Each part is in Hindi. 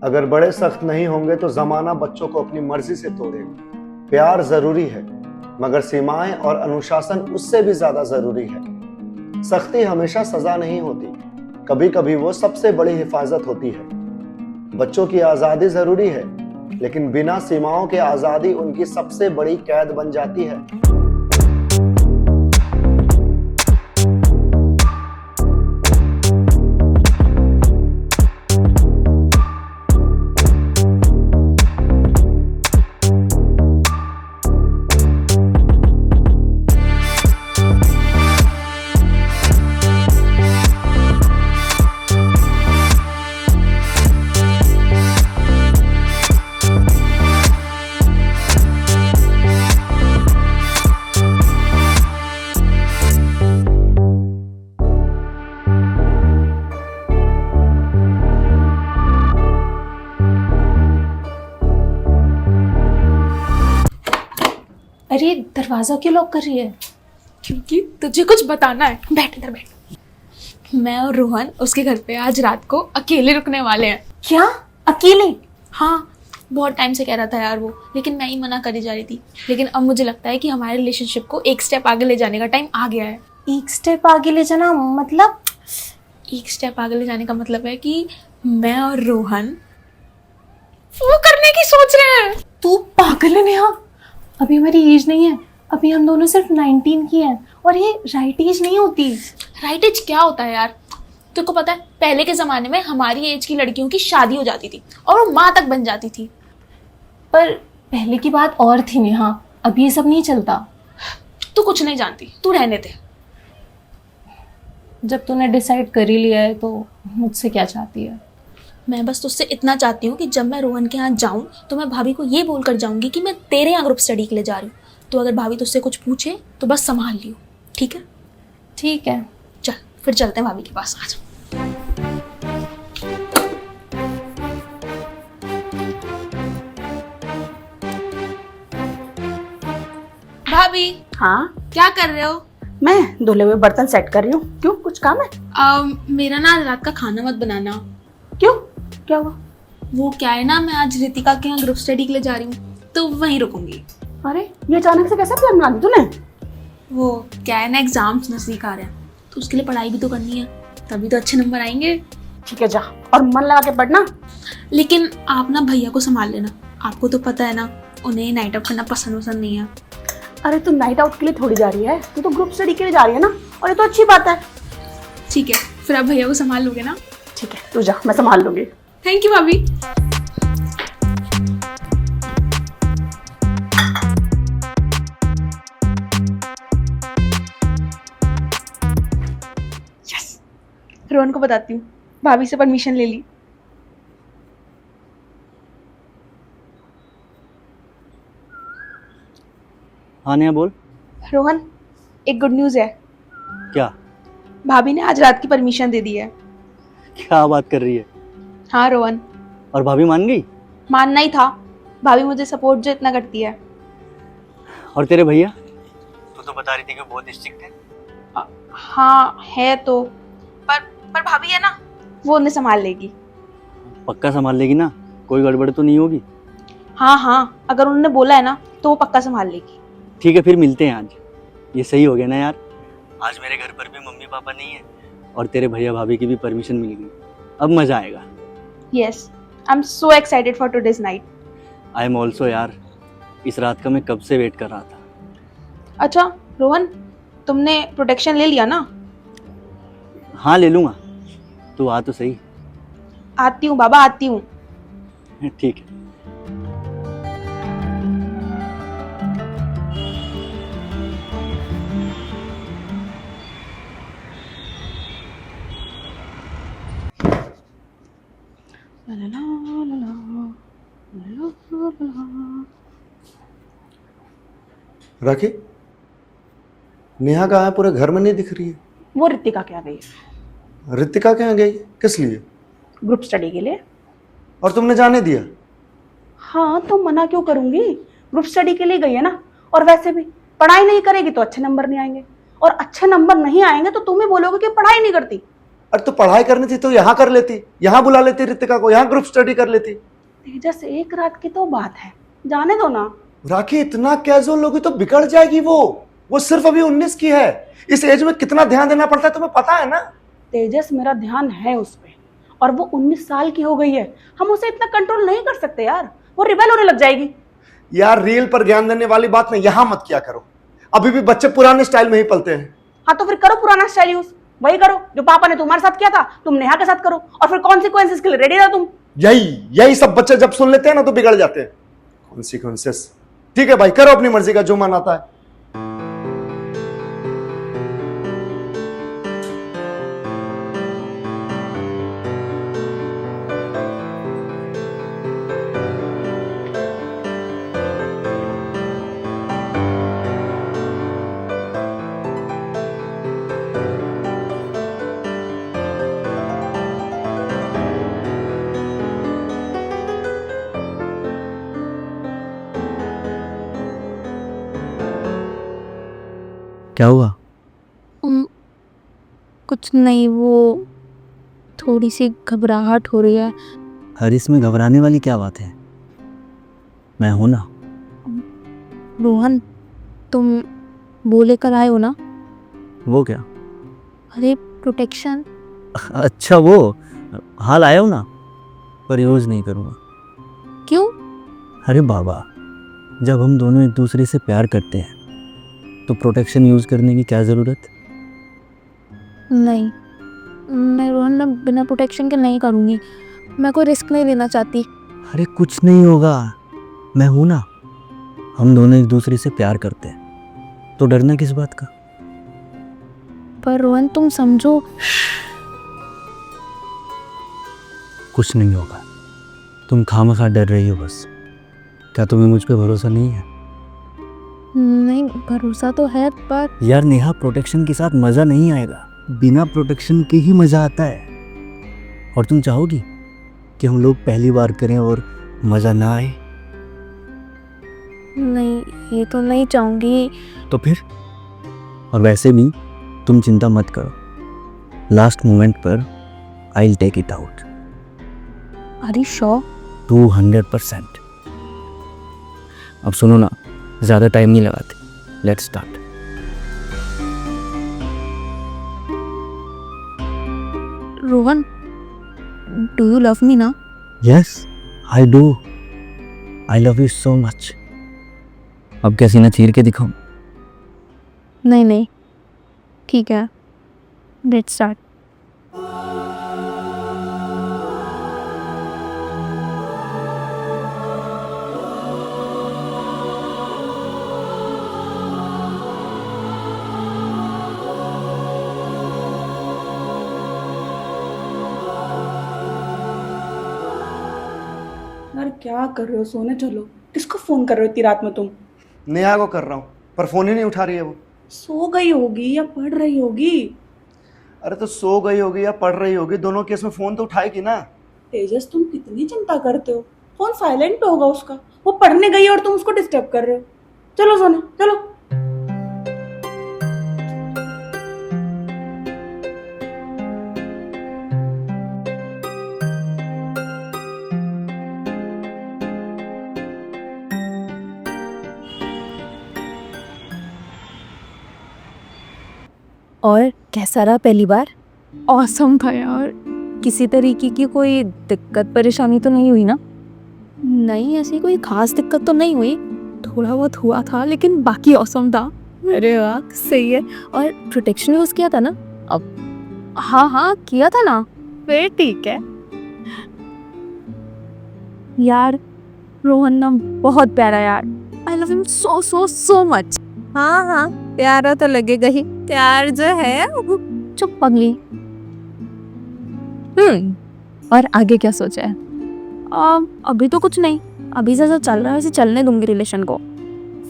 अगर बड़े सख्त नहीं होंगे तो जमाना बच्चों को अपनी मर्जी से तोड़ेगा। प्यार जरूरी है, मगर सीमाएं और अनुशासन उससे भी ज्यादा जरूरी है। सख्ती हमेशा सजा नहीं होती, कभी कभी वो सबसे बड़ी हिफाजत होती है। बच्चों की आजादी जरूरी है, लेकिन बिना सीमाओं के आजादी उनकी सबसे बड़ी कैद बन जाती है। अरे दरवाजा क्यों लॉक कर रही है? क्योंकि तुझे कुछ बताना है। बैठ इधर बैठ। मैं और रोहन उसके घर पे आज रात को अकेले रुकने वाले हैं। क्या अकेले? हाँ, बहुत टाइम से कह रहा था यार वो, लेकिन मैं ही मना करी जा रही थी। लेकिन अब मुझे लगता है कि हमारे रिलेशनशिप को एक स्टेप आगे ले जाने का टाइम आ गया है। एक स्टेप आगे ले जाना मतलब? एक स्टेप आगे ले जाने का मतलब है कि मैं और रोहन वो करने की सोच रहे हैं। तू पागल है नेहा, अभी हमारी एज नहीं है, अभी हम दोनों सिर्फ 19 की हैं और ये राइट एज नहीं होती। राइट एज क्या होता है यार? तुझको पता है पहले के जमाने में हमारी एज की लड़कियों की शादी हो जाती थी और वो माँ तक बन जाती थी। पर पहले की बात और थी नेहा, अभी ये सब नहीं चलता। तू कुछ नहीं जानती, तू रहने दे। जब तूने डिसाइड कर ही लिया है तो मुझसे क्या चाहती है? मैं बस तुझसे इतना चाहती हूँ कि जब मैं रोहन के यहाँ जाऊँ तो मैं भाभी को ये बोलकर जाऊँगी कि मैं तेरे यहाँ ग्रुप स्टडी के लिए जा रही हूँ। तो अगर भाभी तुझसे कुछ पूछे तो बस संभाल लियो, ठीक है? ठीक है, चल फिर चलते हैं भाभी के पास। आ जाओ। भाभी, हाँ, क्या कर रहे हो? मैं धुले हुए बर्तन सेट कर रही हूँ। क्यों, कुछ काम है? मेरा ना रात का खाना मत बनाना। क्यों, क्या हुआ? वो क्या है ना, मैं आज रितिका के यहाँ ग्रुप स्टडी के लिए जा रही हूँ तो वहीं रुकूंगी। अरे ये अचानक से कैसे प्लान बना दी तूने? वो क्या है ना, एग्जाम्स नजदीक आ रहे हैं तो उसके लिए पढ़ाई भी तो करनी है, तभी तो अच्छे नंबर आएंगे। ठीक है, जा और मन लगा के पढ़ना। लेकिन आप ना भैया को संभाल लेना, आपको तो पता है ना उन्हें नाइट आउट करना पसंद नहीं है। अरे तू नाइट आउट के लिए थोड़ी जा रही है, तू तो ग्रुप स्टडी के लिए जा रही है ना, और ये तो अच्छी बात है। ठीक है, फिर आप भैया को संभाल लोगे ना? ठीक है, तू जा, मैं संभाल लूंगी। थैंक यू भाभी। यस, रोहन को बताती हूँ, भाभी से परमिशन ले ली। हाँ नेहा बोल। रोहन, एक गुड न्यूज़ है। क्या? भाभी ने आज रात की परमिशन दे दी है। क्या बात कर रही है? हाँ रोहन, और भाभी मान गई? मानना ही था, भाभी मुझे सपोर्ट जो इतना करती है। और तेरे भैया? तू तो बता रही थी कि बहुत स्ट्रिक्ट है। हाँ है तो, पर भाभी है ना, वो उन्हें संभाल लेगी। पक्का संभाल लेगी ना? कोई गड़बड़ तो नहीं होगी? हाँ हाँ, अगर उन्होंने बोला है ना तो वो पक्का संभाल लेगी। ठीक है, फिर मिलते हैं आज। ये सही हो गया ना यार, आज मेरे घर पर भी मम्मी पापा नहीं है और तेरे भैया भाभी की भी परमिशन मिल गई। अब मजा आएगा। Yes, I am so excited for today's night. I am also यार, इस रात का मैं कब से वेट कर रहा था। अच्छा रोहन, तुमने प्रोटेक्शन ले लिया ना? हाँ ले लूँगा, तू आ तो सही। आती हूँ बाबा, आती हूँ। ठीक है। राखी, नेहा कहाँ है? पूरे घर में नहीं दिख रही है। वो रितिका क्या गई है? रितिका कहाँ गई? किस लिए? ग्रुप स्टडी के लिए। और तुमने जाने दिया? हाँ, तो मना क्यों करूंगी, ग्रुप स्टडी के लिए गई है ना। और वैसे भी पढ़ाई नहीं करेगी तो अच्छे नंबर नहीं आएंगे, और अच्छे नंबर नहीं आएंगे तो तुम ही बोलोगे कि पढ़ाई नहीं करती। अरे तो पढ़ाई करनी थी तो यहाँ कर लेती, यहाँ बुला लेती रितिका को, यहाँ ग्रुप स्टडी कर लेती। तेजस, एक रात की तो बात है, जाने दो ना। राखी इतना कैजुअल लोगी तो बिगड़ जाएगी वो सिर्फ अभी 19 की है। इस एज में कितना ध्यान देना पड़ता है तुम्हें पता है ना। तेजस, मेरा ध्यान है उस पे, और वो 19 साल की हो गई है, हम उसे इतना कंट्रोल नहीं कर सकते यार, वो रिबेल होने लग जाएगी। यार रील पर ज्ञान देने वाली बात नहीं, यहाँ मत किया करो, अभी भी बच्चे पुराने स्टाइल में ही पलते हैं। हाँ तो फिर करो पुराना स्टाइल यूज, वही करो जो पापा ने तुम्हारे साथ किया था, तुम नेहा के साथ करो, और फिर कॉन्सिक्वेंसेस के लिए रेडी रहो तुम। यही सब बच्चे जब सुन लेते हैं ना तो बिगड़ जाते हैं। कॉन्सिक्वेंसेस, ठीक है भाई, करो अपनी मर्जी का जो मन आता है। क्या हुआ? कुछ नहीं, वो थोड़ी सी घबराहट हो रही है। अरे इसमें घबराने वाली क्या बात है, मैं हूं ना। रोहन, तुम वो लेकर आए हो ना? वो क्या? अरे प्रोटेक्शन। अच्छा वो, हाँ लाया हूं ना, पर यूज नहीं करूँगा। क्यों? अरे बाबा, जब हम दोनों एक दूसरे से प्यार करते हैं तो प्रोटेक्शन यूज़ करने की क्या ज़रूरत? नहीं, मैं रोहन ना बिना प्रोटेक्शन के नहीं करूँगी, मैं कोई रिस्क नहीं लेना चाहती। अरे कुछ नहीं होगा, मैं हूं ना। हम दोनों एक दूसरे से प्यार करते हैं तो डरना किस बात का? पर रोहन तुम समझो। कुछ नहीं होगा, तुम खामखा डर रही हो बस। क्या तुम्हें मुझ पे भरोसा नहीं है? नहीं, भरोसा तो है, पर यार नेहा, प्रोटेक्शन के साथ मज़ा नहीं आएगा, बिना प्रोटेक्शन के ही मज़ा आता है। और तुम चाहोगी कि हम लोग पहली बार करें और मज़ा ना आए? नहीं, ये तो नहीं चाहूँगी। तो फिर? और वैसे भी तुम चिंता मत करो, लास्ट मोमेंट पर I will take it out. अरे श्योर? 200%। अब सुनो ना, ज़्यादा टाइम नहीं लगाते, let's start. Rohan, do you love me ना? Yes I do, I love you so much. अब क्या सीना चीर के दिखाऊं? नहीं नहीं, ठीक है, लेट्स स्टार्ट। यार क्या कर रहे हो, सोने चलो। किसको फोन कर रहे हो इतनी रात में तुम? नेहा को कर रहा हूँ, पर फोन ही नहीं उठा रही है वो। सो गई होगी या पढ़ रही होगी। अरे तो सो गई होगी या पढ़ रही होगी, दोनों केस में फोन तो उठाएगी ना। तेजस, तुम कितनी चिंता करते हो, फोन साइलेंट पे होगा उसका, वो पढ़ने गई है और तुम उसको डिस्टर्ब कर रहे हो। चलो सोने चलो। और कैसा रहा पहली बार? ऑसम था यार। किसी तरीके की कोई दिक्कत परेशानी तो नहीं हुई ना? नहीं, ऐसी कोई खास दिक्कत तो नहीं हुई, थोड़ा बहुत हुआ था लेकिन बाकी ऑसम था। अरे वाह, सही है। और प्रोटेक्शन यूज़ किया था ना? अब हाँ हाँ किया था ना, फिर ठीक है। यार रोहन ना बहुत प्यारा यार, I love him so so so much. हाँ हाँ, प्यारा तो लगेगा ही, प्यार जो है। चुप पगली। और आगे क्या सोचा है? अभी तो कुछ नहीं, अभी जैसा चल रहा है वैसे चलने दूंगी रिलेशन को।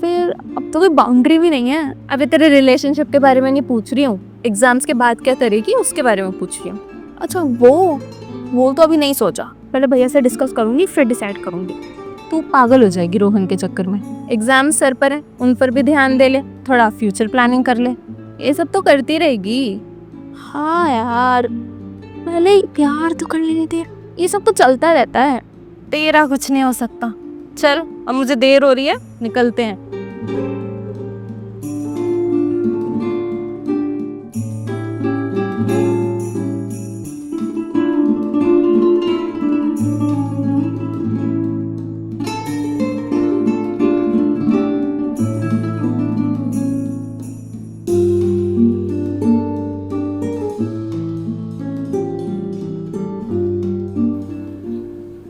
फिर अब तो कोई बाउंड्री भी नहीं है। अभी तेरे रिलेशनशिप के बारे में नहीं पूछ रही हूँ, एग्जाम्स के बाद क्या करेगी उसके बारे में पूछ रही हूँ। अच्छा वो तो अभी नहीं सोचा, पहले भैया से डिस्कस करूंगी फिर डिसाइड करूंगी। तू पागल हो जाएगी रोहन के चक्कर में। एग्जाम सर पर है, उन पर भी ध्यान दे ले, थोड़ा फ्यूचर प्लानिंग कर ले, ये सब तो करती रहेगी। हाँ यार, पहले ही प्यार तो कर लेने थे। ये सब तो चलता रहता है। तेरा कुछ नहीं हो सकता। चल अब मुझे देर हो रही है, निकलते हैं।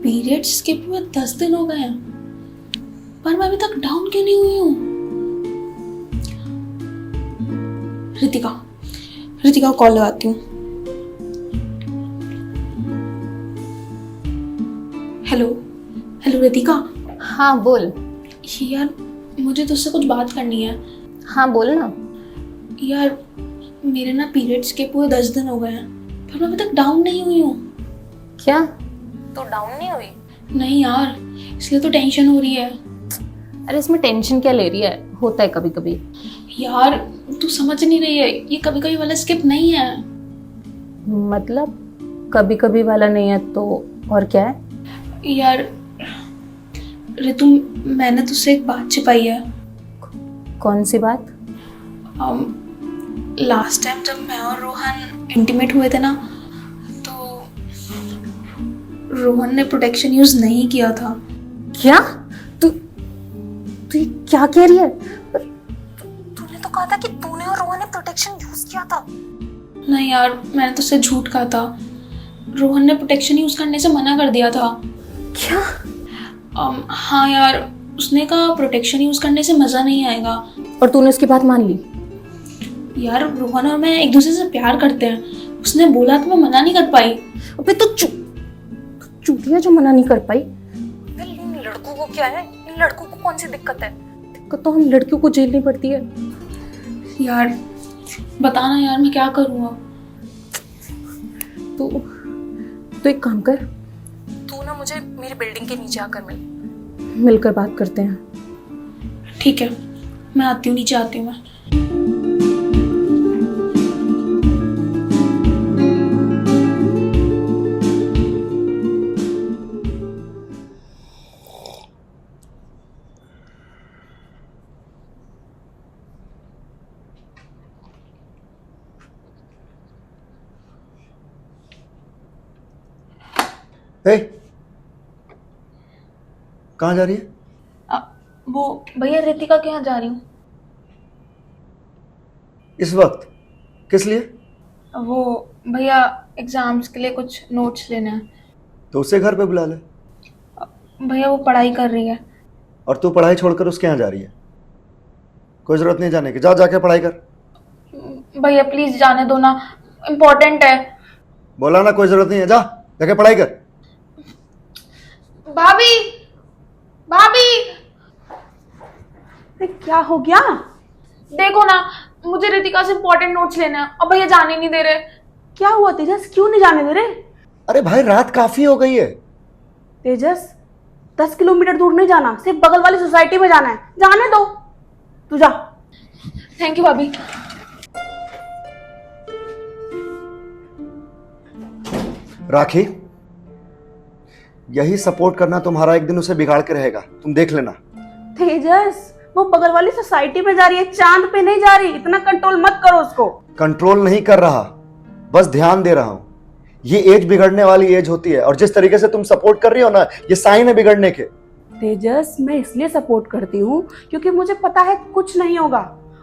पीरियड्स स्किप हुए 10 दिन हो गए हैं, पर मैं अभी तक डाउन क्यों नहीं हुई हूँ? रितिका रितिका को कॉल लगाती हूँ। Hello hello Ritika. हाँ बोल। यार मुझे तुझसे कुछ बात करनी है। हाँ बोल ना। यार मेरे ना पीरियड्स स्किप हुए 10 दिन हो गए हैं, पर मैं अभी तक डाउन नहीं हुई हूँ। क्या तो डाउन नहीं हुई? नहीं यार, इसलिए तो टेंशन हो रही है। अरे इसमें टेंशन क्या ले रही है, होता है कभी कभी। यार तू समझ नहीं रही है, ये कभी कभी वाला स्किप नहीं है। मतलब कभी कभी वाला नहीं है तो और क्या है? यार रितु, मैंने तुझसे एक बात छिपाई है। कौन सी बात? लास्ट टाइम जब मैं और रोहन इंटीमेट हुए थे ना, तो रोहन ने प्रोटेक्शन यूज नहीं किया था। क्या? तू तू ये क्या कह रही है? तूने तो कहा था कि तूने और रोहन ने प्रोटेक्शन यूज किया था। नहीं यार, मैंने तुझसे झूठ कहा था। रोहन ने प्रोटेक्शन यूज करने से मना कर दिया था। क्या? हाँ यार, उसने कहा प्रोटेक्शन यूज करने से मजा नहीं आएगा। और तूने उसकी बात मान ली? यार रोहन और मैं एक दूसरे से प्यार करते हैं, उसने बोला तो मैं मना नहीं कर पाई। अबे तो चूतिया जो मना नहीं कर पाई। इन लड़कों को क्या है, इन लड़कों को कौन सी दिक्कत है? दिक्कत तो हम लड़कियों को झेलनी पड़ती है। यार बताना यार, मैं क्या करूँ अब? तो एक काम कर, तू ना मुझे मेरी बिल्डिंग के नीचे आकर मिलकर बात करते हैं। ठीक है, मैं आती हूँ, नीचे आती हूँ मैं। हे, कहाँ जा रही है? वो भैया रितिका के यहाँ जा रही हूँ। इस वक्त? किस लिए? वो भैया एग्जाम्स के लिए कुछ नोट्स लेने हैं। तो उसे घर पे बुला ले। भैया वो पढ़ाई कर रही है। और तू पढ़ाई छोड़कर उसके यहाँ जा रही है? कोई जरूरत नहीं जाने की, जा जाके पढ़ाई कर। भैया प्लीज जाने दो ना, इम्पोर्टेंट है। बोला ना कोई जरूरत नहीं है, जा जाके पढ़ाई कर। भाभी भाभी, अरे क्या हो गया? देखो ना, मुझे रितिका से इम्पोर्टेंट नोट्स लेना है और भैया जाने नहीं दे रहे। क्या हुआ तेजस, क्यों नहीं जाने दे रहे? अरे भाई, रात काफी हो गई है। तेजस 10 किलोमीटर दूर नहीं जाना, सिर्फ बगल वाली सोसाइटी में जाना है, जाने दो, तू जा। थैंक यू भाभी। राखी, यही सपोर्ट करना तुम्हारा एक दिन उसे बिगाड़ के रहेगा, तुम देख लेना। तेजस वो बगल वाली सोसाइटी में जा रही है, चांद पे नहीं जा रही, इतना कंट्रोल मत करो उसको। कंट्रोल नहीं कर रहा, बस ध्यान दे रहा हूं। ये एज बिगड़ने वाली एज होती है, और जिस तरीके से तुम सपोर्ट कर रही हो ना, ये साइन है बिगड़ने के। तेजस मैं इसलिए सपोर्ट करती हूँ क्योंकि मुझे पता है कुछ नहीं होगा,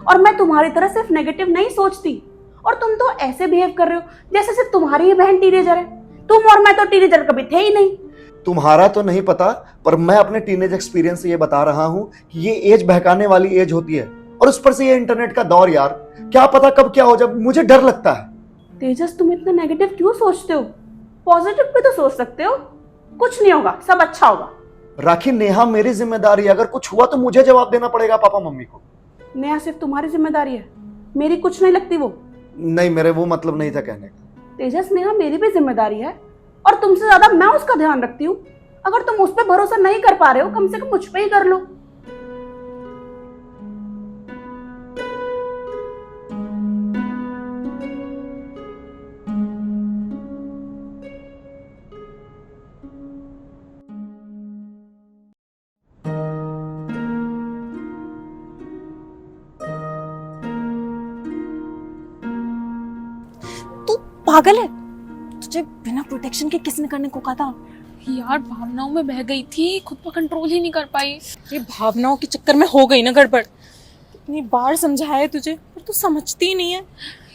और मैं तुम्हारी तरह सिर्फ नेगेटिव नहीं सोचती। और तुम तो ऐसे बिहेव कर रहे हो जैसे सिर्फ तुम्हारी ही बहन टीनेजर है। तुम और मैं तो टीनेजर कभी थे ही नहीं। तुम्हारा तो नहीं पता, पर मैं अपने टीनेज एक्सपीरियंस से ये बता रहा हूं कि ये एज बहकाने वाली एज होती है। और उस पर से ये इंटरनेट का दौर यार, क्या पता कब क्या हो, जब मुझे डर लगता है। तेजस तुम इतना नेगेटिव क्यों सोचते हो? पॉजिटिव भी तो सोच सकते हो, कुछ नहीं होगा, सब अच्छा होगा। राखी, नेहा मेरी जिम्मेदारी है, अगर कुछ हुआ तो मुझे जवाब देना पड़ेगा पापा मम्मी को। नेहा सिर्फ तुम्हारी जिम्मेदारी है, मेरी कुछ नहीं लगती वो। नहीं, मेरे वो मतलब नहीं था कहने का। तेजस नेहा मेरी भी जिम्मेदारी है, और तुमसे ज्यादा मैं उसका ध्यान रखती हूँ। अगर तुम उस पर भरोसा नहीं कर पा रहे हो, कम से कम मुझ पे ही कर लो। पागल है? तुझे बिना प्रोटेक्शन के किसने करने को कहा था? यार भावनाओं में बह गई थी, खुद पर कंट्रोल ही नहीं कर पाई। ये भावनाओं के चक्कर में हो गई ना गड़बड़। कितनी बार समझाया है तुझे, पर तू समझती ही नहीं है।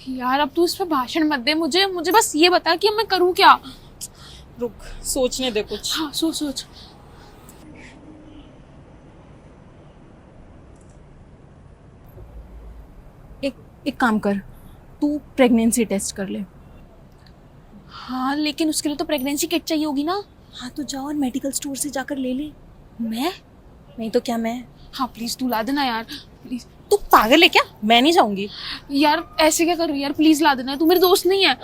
यार अब तू इस पे भाषण मत दे, मुझे बस ये बता कि अब मैं करूँ क्या। रुक, सोचने दे कुछ। हाँ सोच सोच। एक काम कर, तू प्रेगनेंसी टेस्ट कर ले। हाँ लेकिन उसके लिए तो प्रेगनेंसी किट चाहिए होगी ना। हाँ तो जाओ और मेडिकल स्टोर से जाकर ले ले। मैं? नहीं तो क्या मैं? हाँ प्लीज तू ला देना यार, प्लीज। तू पागल है क्या? मैं नहीं जाऊंगी। यार ऐसे क्या कर रही है यार, प्लीज ला देना, तू मेरी दोस्त नहीं है।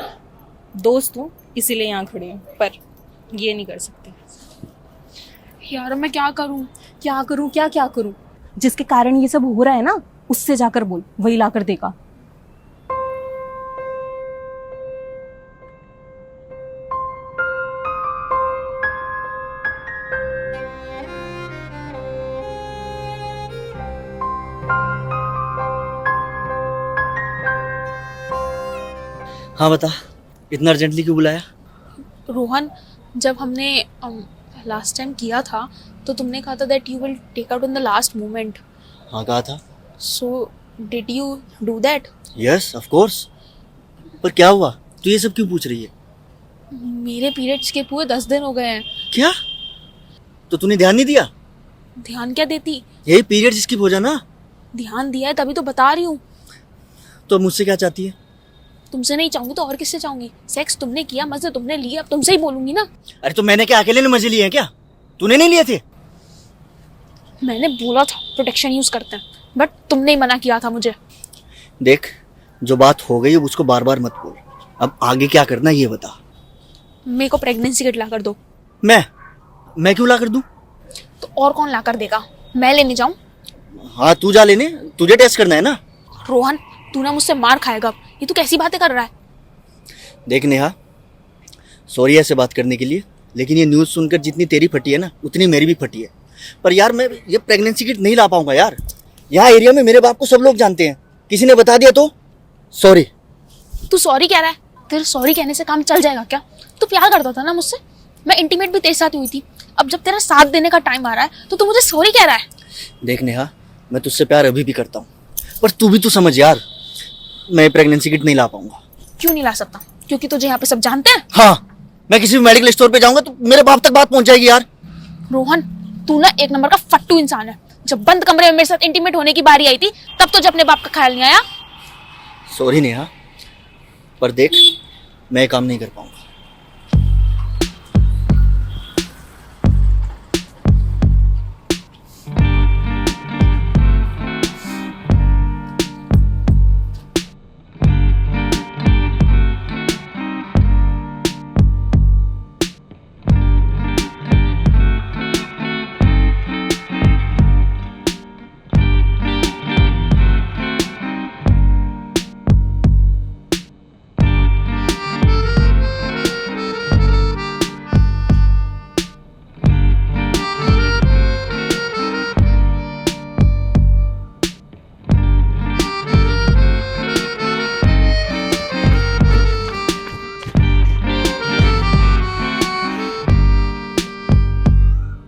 दोस्त हूँ इसीलिए यहाँ खड़ी हूँ, पर ये नहीं कर सकती। यार मैं क्या करूँ? क्या करूँ? क्या करूँ? जिसके कारण ये सब हो रहा है ना, उससे जाकर बोल, वही ला कर देगा। हाँ बता, इतना अर्जेंटली क्यों बुलाया? रोहन, जब हमने लास्ट टाइम किया था तो तुमने कहा था that you will take out in the last moment. हाँ कहा था। So did you do that? Yes of course. पर क्या हुआ? तू ये सब क्यों पूछ रही है? मेरे पीरियड्स के पूरे 10 दिन हो गए हैं। क्या? तो तूने ध्यान नहीं दिया? ध्यान क्या देती? यही पीरियड स्किप हो जाना। ध्यान दिया है तभी तो बता रही हूँ। तो अब मुझसे क्या चाहती है? तुमसे नहीं चाहूंगी तो और किससे चाहूंगी? सेक्स तुमने किया, मजे तुमने लिए, अब तुमसे ही बोलूंगी ना। अरे तो मैंने क्या अकेले ने मजे लिए हैं क्या? तूने नहीं लिए थे? मैंने बोला था प्रोटेक्शन यूज करते हैं, बट तुमने ही मना किया था मुझे। देख, जो बात हो गई अब उसको बार बार मत बोल। अब आगे क्या करना ये बता। मेरे को प्रेगनेंसी किट ला कर दो। मैं क्यों ला कर दूं? तो और कौन ला कर देगा? मैं लेने जाऊं? हाँ तू जा लेने, तुझे टेस्ट करना है ना। रोहन, तू ना मुझसे मार खाएगा अब। ये तू कैसी बातें कर रहा है? देख नेहा, सॉरी ऐसे बात करने के लिए, लेकिन ये न्यूज़ सुनकर जितनी तेरी फटी है ना उतनी मेरी भी फटी है। पर यार मैं ये प्रेगनेंसी किट नहीं ला पाऊंगा यार। यहाँ एरिया में मेरे बाप को सब लोग जानते हैं, किसी ने बता दिया तो सॉरी। तू सॉरी कह रहा है? तेरे सॉरी कहने से काम चल जाएगा क्या? तू प्यार करता था ना मुझसे, मैं इंटीमेट भी तेरे साथ हुई थी। अब जब तेरा साथ देने का टाइम आ रहा है तो तू मुझे सॉरी कह रहा है? देख नेहा, मैं तुझसे प्यार अभी भी करता हूँ, पर तू भी तो समझ यार, मैं प्रेगनेंसी किट नहीं ला पाऊंगा। क्यों नहीं ला सकता? क्योंकि तुझे यहाँ पे सब जानते हैं। हाँ, मैं किसी भी मेडिकल स्टोर पे जाऊंगा तो मेरे बाप तक बात पहुंच जाएगी यार। रोहन, तू ना एक नंबर का फट्टू इंसान है। जब बंद कमरे में मेरे साथ इंटीमेट होने की बारी आई थी तब तुझे अपने बाप का ख्याल नहीं आया। सॉरी नेहा, पर देख मैं ये काम नहीं कर पाऊंगा।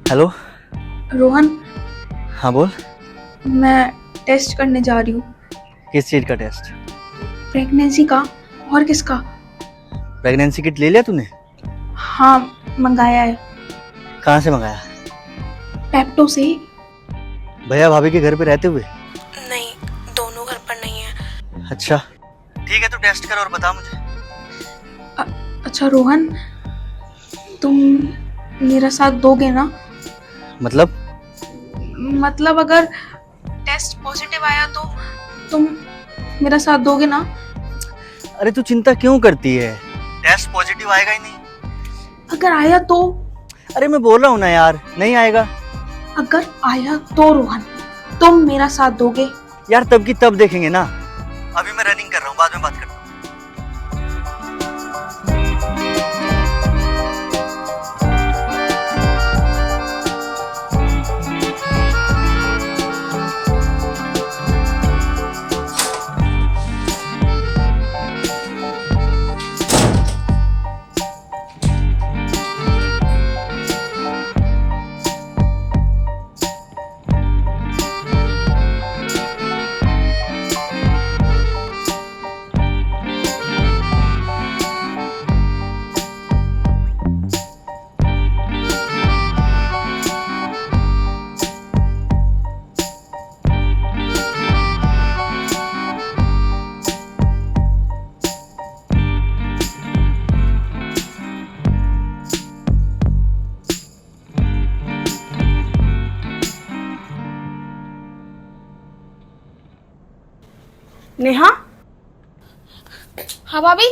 हेलो रोहन, हाँ बोल। मैं टेस्ट करने जा रही हूँ। किस चीज का टेस्ट? प्रेगनेंसी का। और किसका? प्रेगनेंसी किट ले लिया तूने? हाँ, मंगाया है। कहाँ से मंगाया? पेप्टो से। भैया भाभी के घर पे रहते हुए? नहीं, दोनों घर पर नहीं है। अच्छा ठीक है, तू टेस्ट कर और बता मुझे। अच्छा रोहन, तुम मेरा साथ दोगे ना? मतलब अगर टेस्ट पॉजिटिव आया तो तुम मेरा साथ दोगे ना? अरे तू चिंता क्यों करती है, टेस्ट पॉजिटिव आएगा ही नहीं। अगर आया तो? अरे मैं बोल रहा हूँ ना यार, नहीं आएगा। अगर आया तो रोहन तुम मेरा साथ दोगे? यार तब की तब देखेंगे ना, अभी मैं रनिंग कर रहा हूँ, बाद में बात करता हूँ। नेहा, हाँ भाभी,